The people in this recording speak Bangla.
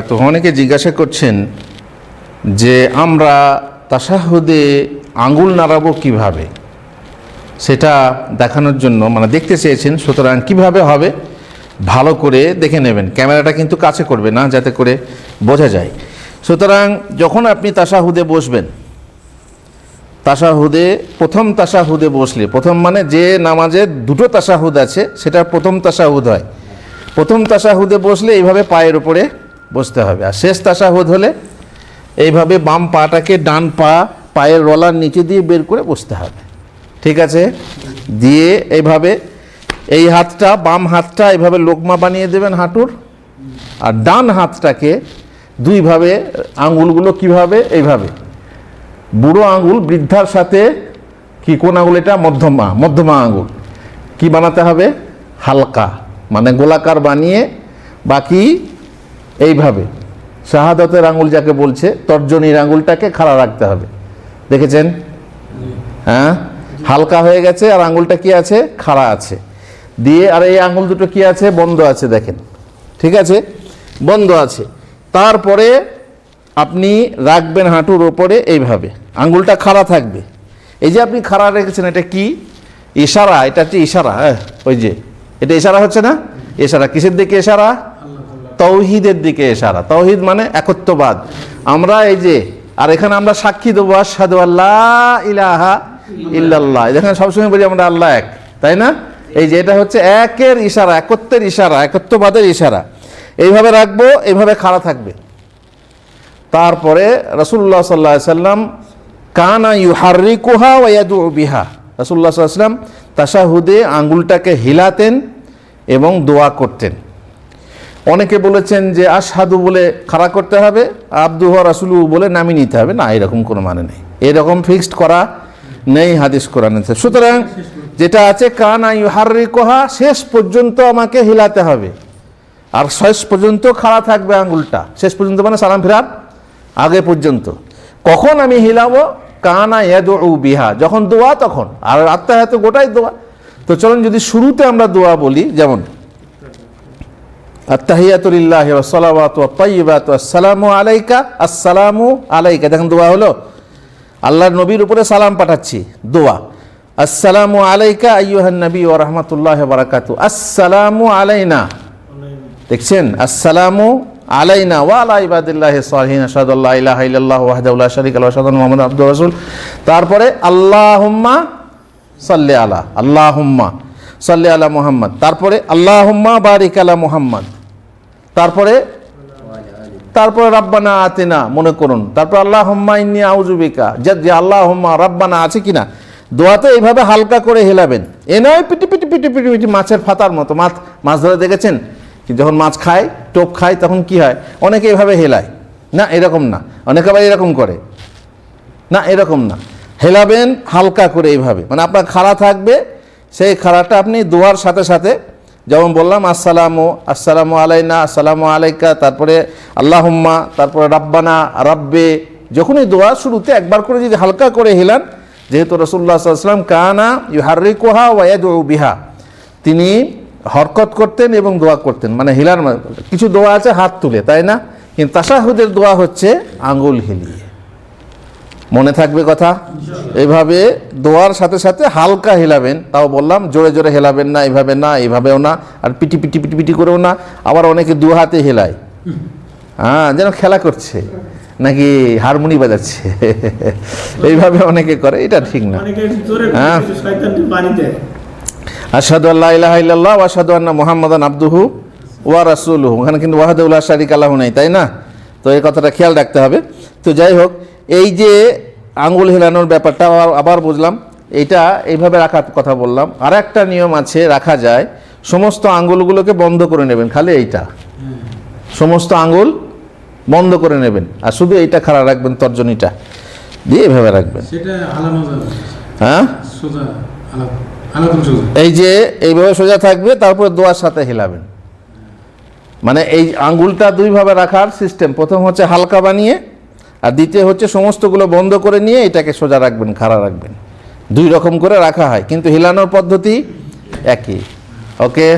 তো অনেকে জিজ্ঞাসা করছেন যে আমরা তাশাহুদে আঙ্গুল নাড়াবো কিভাবে, সেটা দেখানোর জন্য মানে দেখতে চেয়েছেন। সুতরাং কিভাবে হবে ভালো করে দেখে নেবেন, ক্যামেরাটা কিন্তু কাছে করবে না যাতে করে বোঝা যায়। সুতরাং যখন আপনি তাশাহুদে বসবেন, তাশাহুদে প্রথম তাশাহুদে বসলে, প্রথম মানে যে নামাজের দুটো তাশাহুদ আছে সেটার প্রথম তাশাহুদ হয়। প্রথম তাশাহুদে বসলে এইভাবে পায়ের উপরে বসতে হবে, আর শেষ তাশাহুদ হলে এইভাবে বাম পাটাকে ডান পায়ের রলার নিচে দিয়ে বের করে বসতে হবে। ঠিক আছে? দিয়ে এইভাবে এই হাতটা, বাম হাতটা এইভাবে লোকমা বানিয়ে দেবেন হাঁটুর, আর ডান হাতটাকে দুইভাবে, আঙ্গুলগুলো কিভাবে, এইভাবে বুড়ো আঙ্গুল বৃদ্ধার সাথে কি কোন আঙ্গুল, এটা মধ্যমা আঙ্গুল কি বানাতে হবে, হালকা মানে গোলাকার বানিয়ে, বাকি এইভাবে শাহাদাতের আঙ্গুল যাকে বলছে তর্জনীর আঙ্গুলটাকে খাড়া রাখতে হবে। দেখেছেন? হ্যাঁ, হালকা হয়ে গেছে আর আঙ্গুলটা কি আছে, খাড়া আছে। দিয়ে আর এই আঙ্গুল দুটো কি আছে, বন্ধ আছে, দেখেন। ঠিক আছে, বন্ধ আছে। তারপরে আপনি রাখবেন হাঁটুর ওপরে এইভাবে, আঙ্গুলটা খাড়া থাকবে। এই যে আপনি খাড়া রেখেছেন, এটা কি ইশারা, এটা হচ্ছে ইশারা। ওই যে এটা ইশারা হচ্ছে না, ইশারা কিসের দিকে ইশারা, তাওহীদের দিকে ইশারা। তাওহীদ মানে একত্ববাদ। আমরা এই যে, আর এখানে আমরা সাক্ষী দেবো আশহাদু আল্লা ইলাহা ইল্লাল্লাহ, এখানে সবসময় বলি আমরা আল্লাহ এক, তাই না? এই যে এটা হচ্ছে একের ইশারা, একত্বের ইশারা, একত্ববাদের ইশারা। এইভাবে রাখবো, এইভাবে খাড়া থাকবে। তারপরে রাসূলুল্লাহ সাল্লাল্লাহু আলাইহি সাল্লাম কানা ইউহাররিকুহা ওয়া ইয়াদউ বিহা, রাসূলুল্লাহ সাল্লাল্লাহু আলাইহি সাল্লাম তাশাহুদে আঙ্গুলটাকে হিলাতেন এবং দোয়া করতেন। অনেকে বলেছেন যে আশহাদু বলে খাড়া করতে হবে, আবদুহু ওয়া রাসূলুহু বলে নামিয়ে নিতে হবে। না, এরকম কোনো মানে নেই, এরকম ফিক্সড করা নেই হাদিস কোরআনে। সুতরাং যেটা আছে কানা ইউহাররিকুহা, শেষ পর্যন্ত আমাকে হিলাতে হবে, আর শেষ পর্যন্ত খাড়া থাকবে আঙ্গুলটা, শেষ পর্যন্ত মানে সালাম ফেরার আগে পর্যন্ত। কখন আমি হিলাবো, কানা ইয়াদউ বিহা, যখন দোয়া তখন, আর আত্তাহিয়াত গোটাই দোয়া। তো চলুন যদি শুরুতে আমরা দোয়া বলি, যেমন আত্তাহিয়াতু লিল্লাহি ওয়াস সালাওয়াতু ওয়াত তাইয়্যিবাতু আসসালামু আলাইকা, আসসালামু আলাইকা, দেখেন দোয়া হলো, আল্লাহর নবীর উপরে সালাম পাঠাচ্ছি, দোয়া। আসসালামু আলাইকা আইয়ুহান নবী ওয়া রাহমাতুল্লাহি ওয়া বারাকাতুহু, আসসালামু আলাইনা, দেখছেন, আসসালামু আলাইনা ওয়া আলা ইবাদিল্লাহি সালিহিন, আশহাদু আল্লা ইলাহা ইল্লাল্লাহু ওয়াহদাহু লা শারীকা লাহু, আশহাদু আন্না মুহাম্মাদান আবদুহু ওয়া রাসূলুহু। তারপরে আল্লাহুম্মা সাল্লি আলা, আল্লাহুম্মা সাল্লি আলা মুহাম্মদ, তারপরে আল্লাহুম্মা বারিক আলা মুহাম্মদ, তারপরে রাব্বানা আতিনা মনে করুন, তারপর আল্লাহুম্মা ইন্নী আউযু বিকা, যে আল্লাহুম্মা রাব্বানা আছে কিনা, দোয়াতে এইভাবে হালকা করে হেলাবেন। এ নয় পিটি পিটি পিটি পিটি পিটি মাছের ফাতার মতো। মাছ ধরে দেখেছেন, যখন মাছ খায়, টোপ খায়, তখন কি হয়, অনেকে এইভাবে হেলায় না, এরকম না। অনেকে আবার এরকম করে না, এরকম না, হেলাবেন হালকা করে এইভাবে, মানে আপনার খাড়া থাকবে। সেই খাড়াটা আপনি দোয়ার সাথে সাথে, যেমন বললাম আসসালামু আলাইনা, আসসালামু আলাইকা, তারপরে আল্লাহুম্মা, তারপরে রাব্বানা, রাব্বে, যখনই দোয়া শুরুতে একবার করে যদি হালকা করে হেলান, যেহেতু রাসূলুল্লাহ সাল্লাল্লাহু আলাইহি ওয়াসাল্লাম কানা ইউহাররিকুহা ওয়া ইয়াদউ বিহা, তিনি হরকত করতেন এবং দোয়া করতেন, মানে হিলার। কিছু দোয়া আছে হাত তুলে, তাই না? কিন্তু তাশাহুদের দোয়া হচ্ছে আঙ্গুল হিলিয়ে। মনে থাকবে কথা? এইভাবে দোয়ার সাথে সাথে হালকা হেলাবেন, তাও বললাম জোরে জোরে হেলাবেন না, এইভাবে না, এইভাবেও না, আর পিটি পিটি পিটি পিটি করেও না। আবার অনেকে দু হাতে হেলায়, হ্যাঁ, যেন খেলা করছে নাকি হারমোনি বাজাচ্ছে, এইভাবে অনেকে করে, এটা ঠিক না। হ্যাঁ, আশহাদু আল্লা ইলাহা ইল্লাল্লাহ ওয়া আশহাদু আন্না মুহাম্মাদান আবদুহু ওয়া রাসূলুহু, ওখানে কিন্তু ওয়াহদাহু লা শারীকা লাহু নাই, তাই না? তো এই কথাটা খেয়াল রাখতে হবে। তো যাই হোক, এই যে আঙ্গুল হেলানোর ব্যাপারটা আবার বুঝলাম, এইটা এইভাবে রাখার কথা বললাম। আর একটা নিয়ম আছে, রাখা যায়, সমস্ত আঙ্গুলগুলোকে বন্ধ করে নেবেন, খালি এইটা, সমস্ত আঙ্গুল বন্ধ করে নেবেন, আর শুধু এইটা খাড়া রাখবেন, তর্জনীটা দিয়ে এইভাবে রাখবেন। হ্যাঁ, এই যে এইভাবে সোজা থাকবে, তারপরে দোয়ার সাথে হিলাবেন। মানে এই আঙ্গুলটা দুইভাবে রাখার সিস্টেম, প্রথম হচ্ছে হালকা বানিয়ে, আর দ্বিতীয় হচ্ছে সমস্তগুলো বন্ধ করে নিয়ে এটাকে সোজা রাখবেন, খাড়া রাখবেন। দুই রকম করে রাখা হয়, কিন্তু হিলানোর পদ্ধতি একই। ওকে।